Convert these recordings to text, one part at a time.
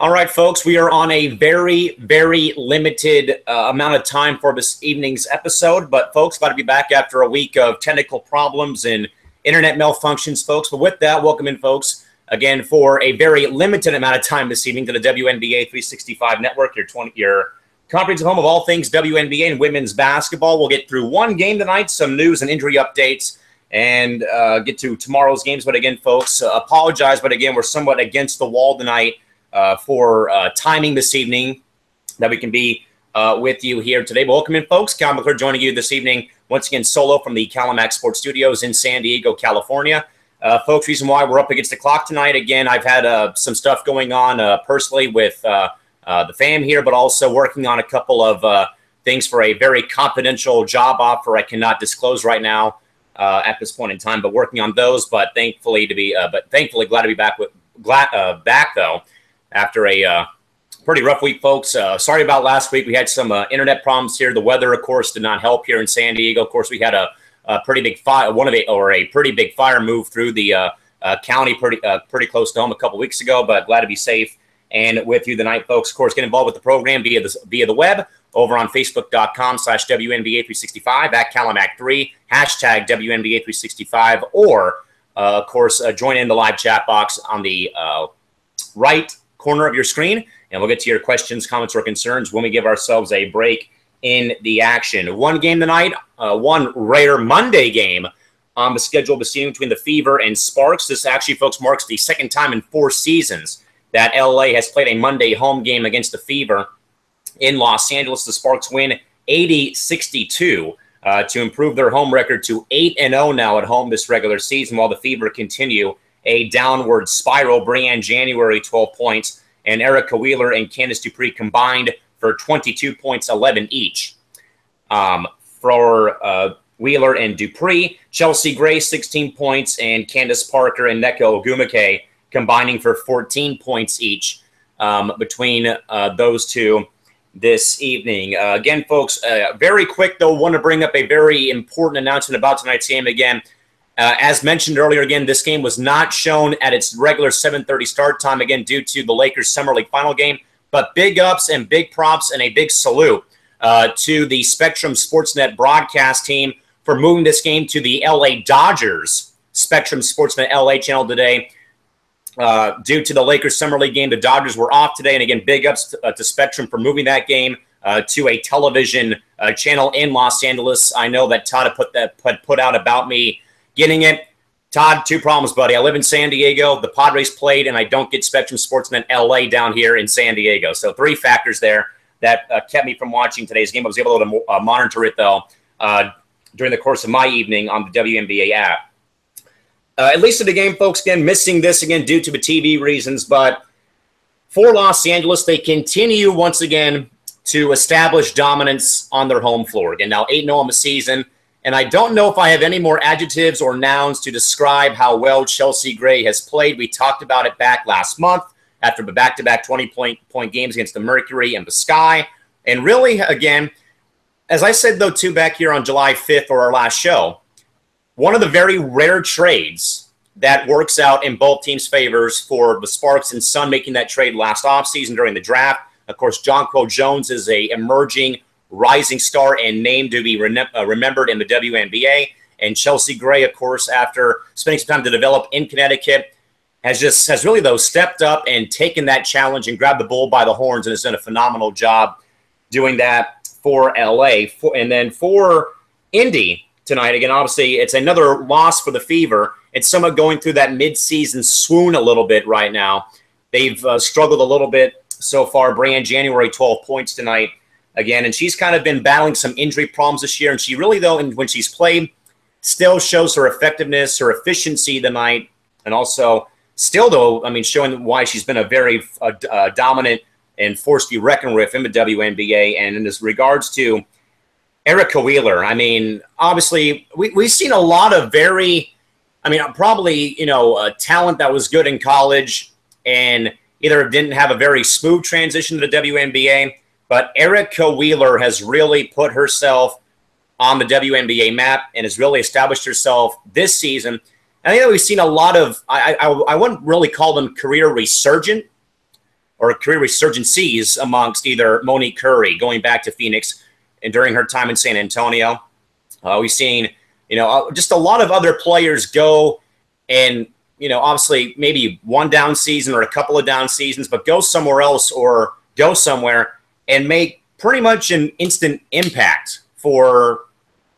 All right, folks, we are on a very, very limited amount of time for this evening's episode. But, folks, glad to be back after a week of technical problems and internet malfunctions, folks. But with that, welcome in, folks, again, for a very limited amount of time this evening to the WNBA 365 Network, your comprehensive home of all things WNBA and women's basketball. We'll get through one game tonight, some news and injury updates, and get to tomorrow's games. But, again, folks, apologize. But, again, we're somewhat against the wall tonight. For timing this evening that we can be with you here today. But welcome in, folks. Cal McClure joining you this evening, once again, solo from the Calamac Sports Studios in San Diego, California. Folks, reason why we're up against the clock tonight, again, I've had some stuff going on personally with the fam here, but also working on a couple of things for a very confidential job offer I cannot disclose right now at this point in time, but working on those. But thankfully glad to be back though. After a pretty rough week, folks. Sorry about last week. We had some internet problems here. The weather, of course, did not help here in San Diego. Of course, we had a pretty big fire, a pretty big fire move through the county pretty close to home a couple weeks ago. But glad to be safe and with you tonight, folks. Of course, get involved with the program via the web over on Facebook.com/WNBA365 at Calamac3 #WNBA365, or of course join in the live chat box on the right corner of your screen, and we'll get to your questions, comments, or concerns when we give ourselves a break in the action. One game tonight, one rare Monday game on the schedule this evening between the Fever and Sparks. This actually, folks, marks the second time in 4 seasons that LA has played a Monday home game against the Fever in Los Angeles. The Sparks win 80-62 to improve their home record to 8-0 now at home this regular season, while the Fever continue a downward spiral. Brianne January, 12 points, and Erica Wheeler and Candace Dupree combined for 22 points, 11 each. For Wheeler and Dupree, Chelsea Gray, 16 points, and Candace Parker and Neko Ogumake combining for 14 points each between those two this evening. Again, folks, very quick, though, want to bring up a very important announcement about tonight's game again. As mentioned earlier, again, this game was not shown at its regular 7:30 start time, again, due to the Lakers Summer League final game. But big ups and big props and a big salute to the Spectrum Sportsnet broadcast team for moving this game to the LA Dodgers Spectrum Sportsnet LA channel today. Due to the Lakers Summer League game, the Dodgers were off today. And again, big ups to Spectrum for moving that game to a television channel in Los Angeles. I know that Todd had put out about me getting it. Todd, 2 problems, buddy. I live in San Diego. The Padres played, and I don't get Spectrum Sportsnet LA down here in San Diego. So 3 factors there that kept me from watching today's game. I was able to monitor it, though, during the course of my evening on the WNBA app. At least in the game, folks, again, missing this again due to the TV reasons. But for Los Angeles, they continue once again to establish dominance on their home floor. Again, now 8-0 on the season. And I don't know if I have any more adjectives or nouns to describe how well Chelsea Gray has played. We talked about it back last month after the back-to-back 20-point games against the Mercury and the Sky. And really, again, as I said, though, too, back here on July 5th or our last show, one of the very rare trades that works out in both teams' favors for the Sparks and Sun making that trade last offseason during the draft. Of course, Jonquel Jones is a emerging rising star and name to be remembered in the WNBA. And Chelsea Gray, of course, after spending some time to develop in Connecticut, has really, though, stepped up and taken that challenge and grabbed the bull by the horns and has done a phenomenal job doing that for LA. And then for Indy tonight, again, obviously, it's another loss for the Fever. It's somewhat going through that midseason swoon a little bit right now. They've struggled a little bit so far. Brianne January, 12 points tonight. Again, and she's kind of been battling some injury problems this year. And she really, though, when she's played, still shows her effectiveness, her efficiency tonight. And also, still, though, I mean, showing why she's been a very dominant and force to be reckoned with in the WNBA. And in this regards to Erica Wheeler, I mean, obviously, we've seen a lot of probably, talent that was good in college and either didn't have a very smooth transition to the WNBA. But Erica Wheeler has really put herself on the WNBA map and has really established herself this season. I think that we've seen a lot of, I wouldn't really call them career resurgent, or career resurgencies amongst either Monique Curry going back to Phoenix and during her time in San Antonio. We've seen, just a lot of other players go and, obviously maybe one down season or a couple of down seasons, but go somewhere else or go somewhere and make pretty much an instant impact for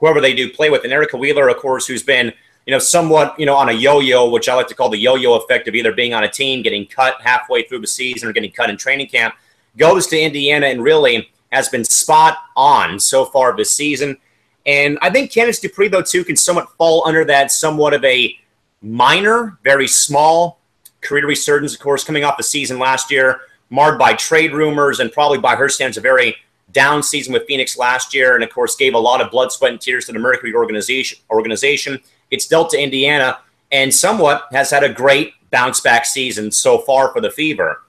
whoever they do play with. And Erica Wheeler, of course, who's been, somewhat, on a yo-yo, which I like to call the yo-yo effect of either being on a team, getting cut halfway through the season or getting cut in training camp, goes to Indiana and really has been spot on so far this season. And I think Candace Dupree, though, too, can somewhat fall under that somewhat of a minor, very small career resurgence, of course, coming off the season last year, marred by trade rumors and probably by her standards a very down season with Phoenix last year, and, of course, gave a lot of blood, sweat, and tears to the Mercury organization. It's dealt to Indiana and somewhat has had a great bounce-back season so far for the Fever.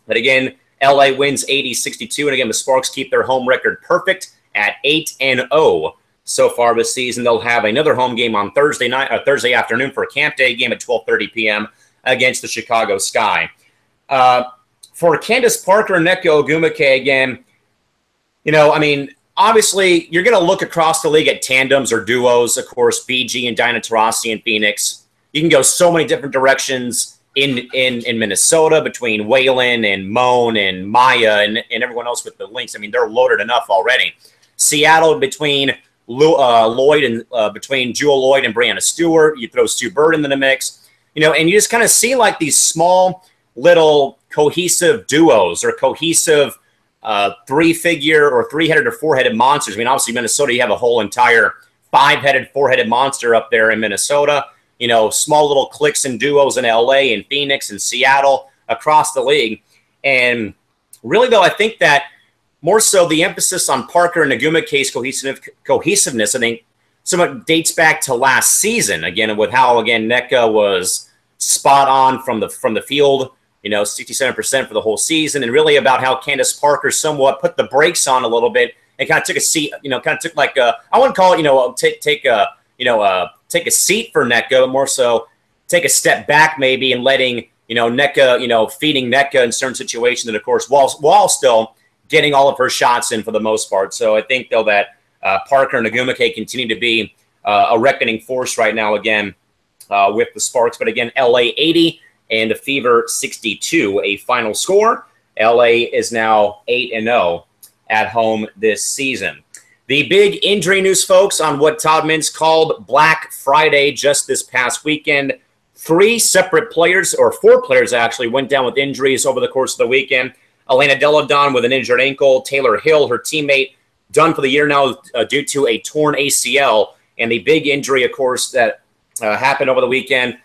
But, again, LA wins 80-62, and, again, the Sparks keep their home record perfect at 8-0. So far this season. They'll have another home game on Thursday afternoon for a camp day game at 12:30 p.m. against the Chicago Sky. For Candace Parker and Nneka Ogwumike, again, obviously you're going to look across the league at tandems or duos, of course, BG and Diana Taurasi in Phoenix. You can go so many different directions in Minnesota between Waylon and Moan and Maya and everyone else with the links. They're loaded enough already. Seattle between Lloyd and between Jewel Lloyd and Brianna Stewart. You throw Sue Bird into the mix, and you just kind of see like these small little cohesive duos or cohesive three-figure or three-headed or four-headed monsters. Obviously Minnesota, you have a whole entire five-headed, four-headed monster up there in Minnesota. Small little cliques and duos in LA and Phoenix and Seattle across the league. And really, though, I think that more so the emphasis on Parker and Ogwumike's cohesiveness, I think, somewhat dates back to last season, again, with how, again, Nneka was spot on from the field, 67% for the whole season, and really about how Candace Parker somewhat put the brakes on a little bit and kind of took a seat, kind of took like a, I wouldn't call it, take a seat for Nneka, but more so take a step back maybe and letting, Nneka, feeding Nneka in certain situations, and of course, while still getting all of her shots in for the most part. So I think, though, that Parker and Ogwumike continue to be a reckoning force right now, again, with the Sparks. But, again, LA 80 and the Fever 62, a final score. LA is now 8-0 at home this season. The big injury news, folks, on what Todd Mintz called Black Friday just this past weekend. 3 separate players, or 4 players actually, went down with injuries over the course of the weekend. Elena Deladon with an injured ankle. Taylor Hill, her teammate, done for the year now due to a torn ACL. And the big injury, of course, that happened over the weekend,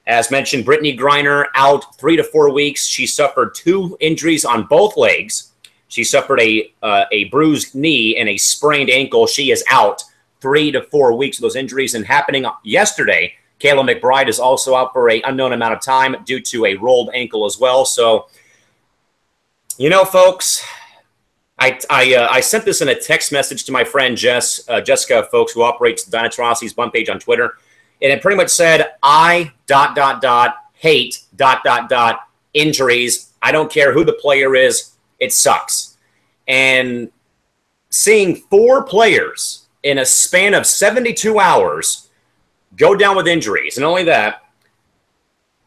as mentioned, Brittany Griner out 3 to 4 weeks. She suffered 2 injuries on both legs. She suffered a bruised knee and a sprained ankle. She is out 3 to 4 weeks of those injuries. And happening yesterday, Kayla McBride is also out for an unknown amount of time due to a rolled ankle as well. So, folks, I sent this in a text message to my friend Jessica, folks, who operates Diana Taurasi's bump page on Twitter. And it pretty much said, hate injuries. I don't care who the player is. It sucks. And seeing 4 players in a span of 72 hours go down with injuries. And only that,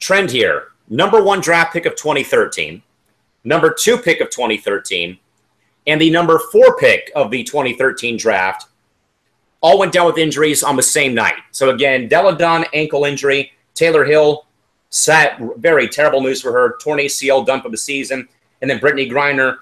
trend here, number 1 draft pick of 2013, number 2 pick of 2013, and the number 4 pick of the 2013 draft all went down with injuries on the same night. So, again, Deladon, ankle injury. Taylor Hill, very terrible news for her, torn ACL, done for the season. And then Brittany Griner,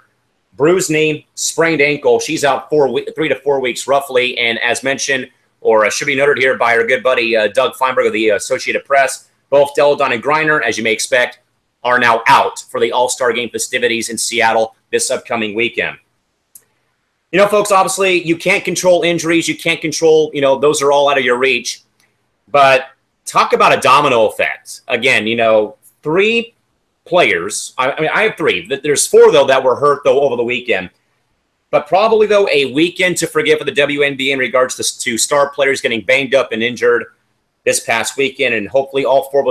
bruised knee, sprained ankle. She's out 3 to 4 weeks roughly. And as mentioned, or should be noted here by our good buddy Doug Feinberg of the Associated Press, both Deladon and Griner, as you may expect, are now out for the All-Star Game festivities in Seattle this upcoming weekend. Folks, obviously, you can't control injuries. You can't control, those are all out of your reach. But talk about a domino effect. Again, 3 players. I have 3. There's 4, though, that were hurt, though, over the weekend. But probably, though, a weekend to forget for the WNBA in regards to star players getting banged up and injured this past weekend. And hopefully all 4 of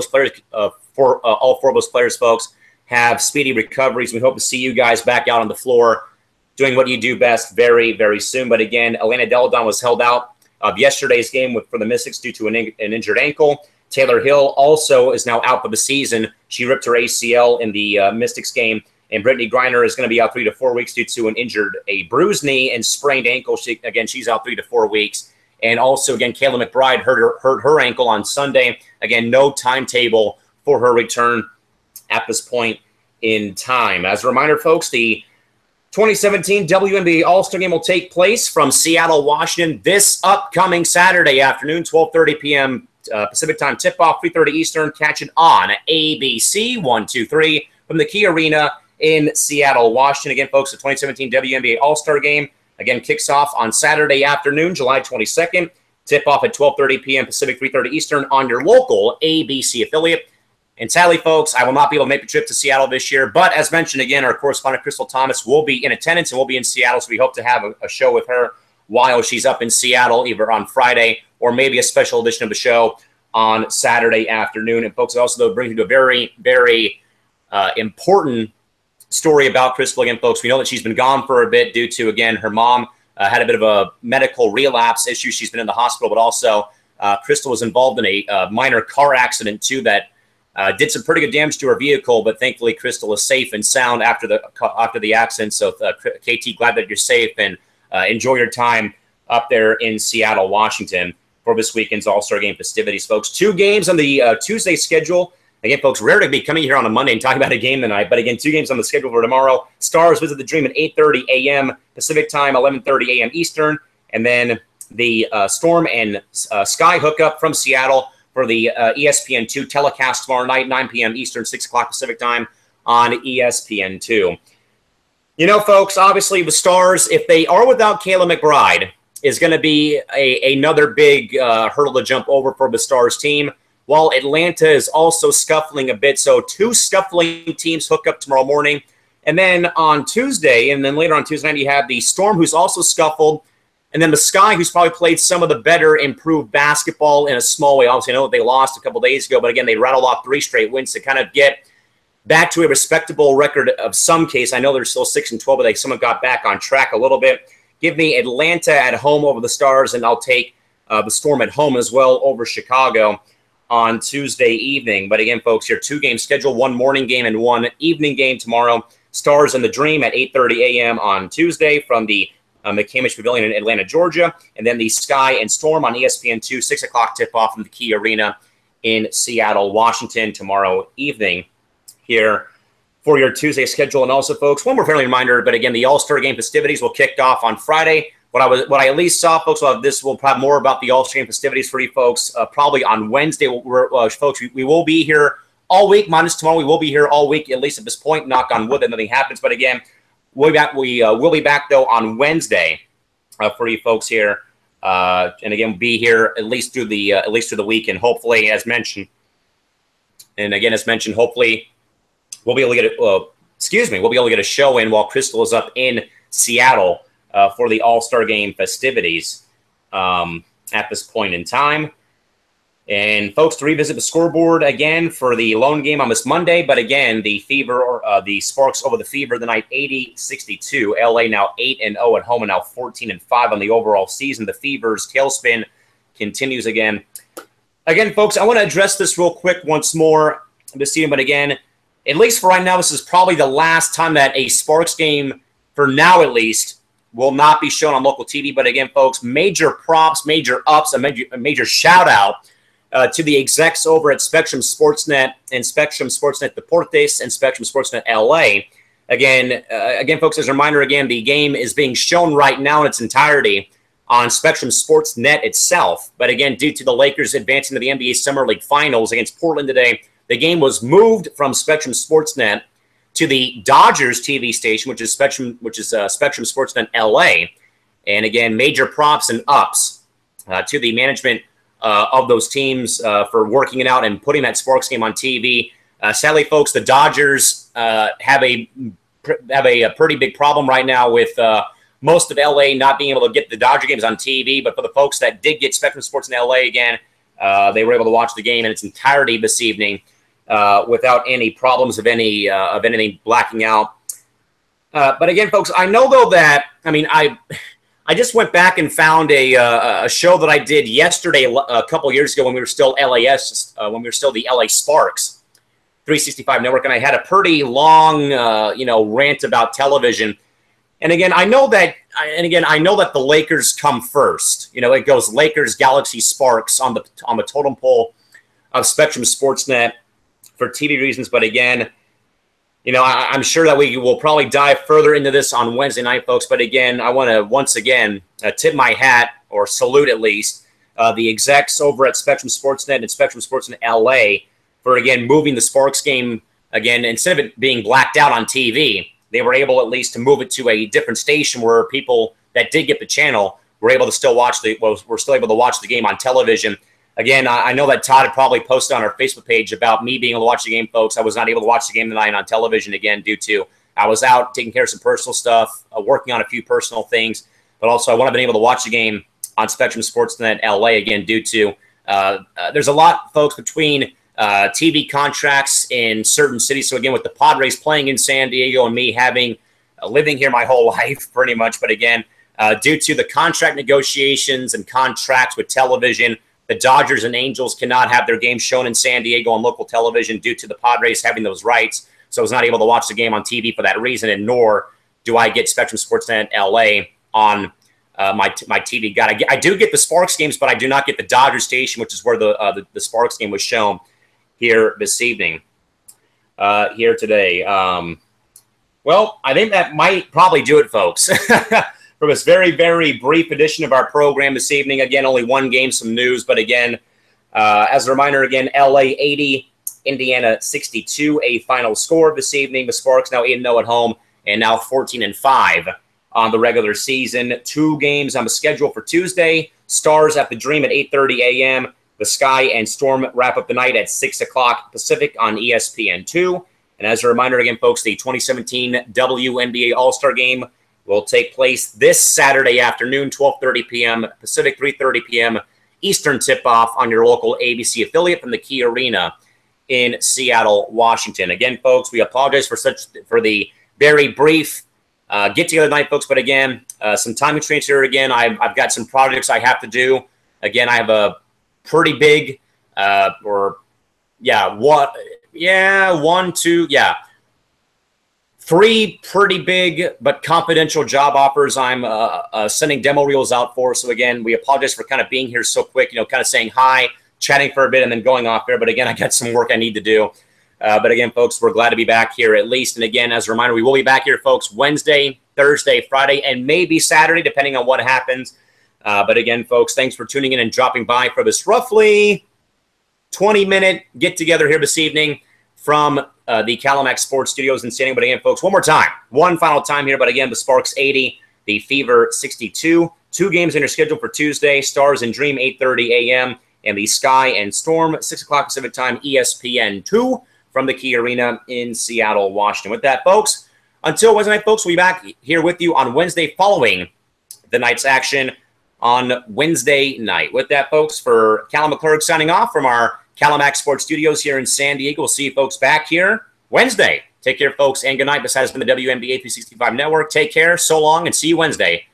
those players, folks, have speedy recoveries. We hope to see you guys back out on the floor doing what you do best very, very soon. But again, Elena Deladon was held out of yesterday's game for the Mystics due to an injured ankle. Taylor Hill also is now out for the season. She ripped her ACL in the Mystics game. And Brittany Griner is going to be out 3 to 4 weeks due to a bruised knee and sprained ankle. She's out 3 to 4 weeks. And also, again, Kayla McBride hurt her ankle on Sunday. Again, no timetable for her return at this point in time. As a reminder, folks, the 2017 WNBA All-Star Game will take place from Seattle, Washington this upcoming Saturday afternoon, 12:30 p.m. Pacific time tip-off, 3:30 Eastern. Catch it on ABC 123 from the Key Arena in Seattle, Washington. Again, folks, the 2017 WNBA All-Star Game, again, kicks off on Saturday afternoon, July 22nd. Tip-off at 12:30 p.m. Pacific, 3:30 Eastern on your local ABC affiliate. And sadly, folks, I will not be able to make the trip to Seattle this year. But as mentioned, again, our correspondent, Crystal Thomas, will be in attendance and will be in Seattle. So we hope to have a show with her while she's up in Seattle, either on Friday or maybe a special edition of the show on Saturday afternoon. And, folks, it also brings you to a very, very important story about Crystal. Again, folks, we know that she's been gone for a bit due to, again, her mom had a bit of a medical relapse issue. She's been in the hospital, but also Crystal was involved in a minor car accident, too, that did some pretty good damage to her vehicle, but thankfully Crystal is safe and sound after the accident. So, KT, glad that you're safe, and enjoy your time up there in Seattle, Washington for this weekend's All-Star Game festivities, folks. 2 games on the Tuesday schedule. Again, folks, rare to be coming here on a Monday and talking about a game tonight, but again, 2 games on the schedule for tomorrow. Stars visit the Dream at 8:30 a.m. Pacific time, 11:30 a.m. Eastern, and then the Storm and Sky hookup from Seattle for the ESPN2 telecast tomorrow night, 9 p.m. Eastern, 6 o'clock Pacific time on ESPN2. You know, folks, obviously the Stars, if they are without Kayla McBride, is going to be another big hurdle to jump over for the Stars team, while Atlanta is also scuffling a bit. So 2 scuffling teams hook up tomorrow morning. And then on Tuesday, and then later on Tuesday night, you have the Storm, who's also scuffled, and then the Sky, who's probably played some of the better improved basketball in a small way. Obviously, I know that they lost a couple days ago, but again, they rattled off 3 straight wins to kind of get back to a respectable record of some case. I know they're still 6-12, but they somewhat got back on track a little bit. Give me Atlanta at home over the Stars, and I'll take the Storm at home as well over Chicago on Tuesday evening. But again, folks, your 2-game schedule, 1 morning game and 1 evening game tomorrow. Stars and the Dream at 8:30 a.m. on Tuesday from the McCamish Pavilion in Atlanta, Georgia, and then the Sky and Storm on ESPN2, 6 o'clock tip-off from the Key Arena in Seattle, Washington tomorrow evening here for your Tuesday schedule. And also, folks, one more friendly reminder, but again, the All-Star Game festivities will kick off on Friday. What I at least saw, folks, we'll have more about the All-Star Game festivities for you folks probably on Wednesday. Folks, we will be here all week, minus tomorrow. We will be here all week, at least at this point. Knock on wood that nothing happens. But again, we will be back though on Wednesday for you folks here, and again be here at least through the week, and hopefully, as mentioned, hopefully we'll be able to get we'll be able to get a show in while Crystal is up in Seattle for the All-Star Game festivities at this point in time. And, folks, to revisit the scoreboard again for the lone game on this Monday. But, again, the the Sparks over the Fever the night 80-62. LA now 8-0 at home and now 14-5 on the overall season. The Fever's tailspin continues again. Again, folks, I want to address this real quick once more this evening. But, again, at least for right now, this is probably the last time that a Sparks game, for now at least, will not be shown on local TV. But, again, folks, major props, major ups, a major shout-out to the execs over at Spectrum Sportsnet and Spectrum Sportsnet Deportes and Spectrum Sportsnet LA. Again, folks, as a reminder, again, the game is being shown right now in its entirety on Spectrum Sportsnet itself. But again, due to the Lakers advancing to the NBA Summer League Finals against Portland today, the game was moved from Spectrum Sportsnet to the Dodgers TV station, which is Spectrum Sportsnet LA. And again, major props and ups to the management of those teams for working it out and putting that Sparks game on TV. Sadly, folks, the Dodgers have a pretty big problem right now with most of LA not being able to get the Dodger games on TV. But for the folks that did get Spectrum Sports in LA again, they were able to watch the game in its entirety this evening without any problems of anything blacking out. But again, folks, I know though that I just went back and found a show that I did yesterday a couple years ago when we were still LAS, when we were still the LA Sparks 365 network, and I had a pretty long rant about television. And again, I know that the Lakers come first. It goes Lakers, Galaxy, Sparks on the totem pole of Spectrum Sportsnet for TV reasons. But again, I'm sure that we will probably dive further into this on Wednesday night, folks. But again, I want to once again tip my hat, or salute at least, the execs over at Spectrum Sportsnet and Spectrum Sportsnet LA for, again, moving the Sparks game, again, instead of it being blacked out on TV, they were able at least to move it to a different station where people that did get the channel were able to still watch were still able to watch the game on television. Again, I know that Todd had probably posted on our Facebook page about me being able to watch the game, folks. I was not able to watch the game tonight on television, again, due to I was out taking care of some personal stuff, working on a few personal things, but also I wouldn't have been able to watch the game on Spectrum Sportsnet LA, again, due to there's a lot, folks, between TV contracts in certain cities. So again, with the Padres playing in San Diego and me having living here my whole life pretty much, but again, due to the contract negotiations and contracts with television, the Dodgers and Angels cannot have their games shown in San Diego on local television due to the Padres having those rights. So I was not able to watch the game on TV for that reason, and nor do I get Spectrum Sportsnet LA on my TV guide. I do get the Sparks games, but I do not get the Dodgers station, which is where the Sparks game was shown here this evening, here today. Well, I think that might probably do it, folks, for this very, very brief edition of our program this evening. Again, only one game, some news. But again, as a reminder, again, LA 80, Indiana 62, a final score this evening. The Sparks now 8-0 at home and now 14-5 on the regular season. 2 games on the schedule for Tuesday. Stars at the Dream at 8:30 a.m., the Sky and Storm wrap up the night at 6 o'clock Pacific on ESPN2. And as a reminder, again, folks, the 2017 WNBA All-Star Game will take place this Saturday afternoon, 12:30 p.m. Pacific, 3:30 p.m. Eastern tip-off on your local ABC affiliate from the Key Arena in Seattle, Washington. Again, folks, we apologize for the very brief get-together tonight, folks. But again, some time constraints here. Again, I've got some projects I have to do. Again, I have a pretty big, three pretty big but confidential job offers I'm sending demo reels out for. So again, we apologize for kind of being here so quick, kind of saying hi, chatting for a bit, and then going off there. But again, I got some work I need to do. But again, folks, we're glad to be back here at least. And again, as a reminder, we will be back here, folks, Wednesday, Thursday, Friday, and maybe Saturday, depending on what happens. But again, folks, thanks for tuning in and dropping by for this roughly 20-minute get-together here this evening from the Calamax Sports Studios in San Diego. But again, folks, one more time, one final time here. But again, the Sparks 80, the Fever 62. 2 games in your schedule for Tuesday, Stars and Dream 8:30 a.m., and the Sky and Storm 6 o'clock Pacific time, ESPN2 from the Key Arena in Seattle, Washington. With that, folks, until Wednesday night, folks, we'll be back here with you on Wednesday following the night's action on Wednesday night. With that, folks, for Callum McClurg signing off from our Calamax Sports Studios here in San Diego. We'll see you folks back here Wednesday. Take care, folks, and good night. This has been the WNBA 365 Network. Take care, so long, and see you Wednesday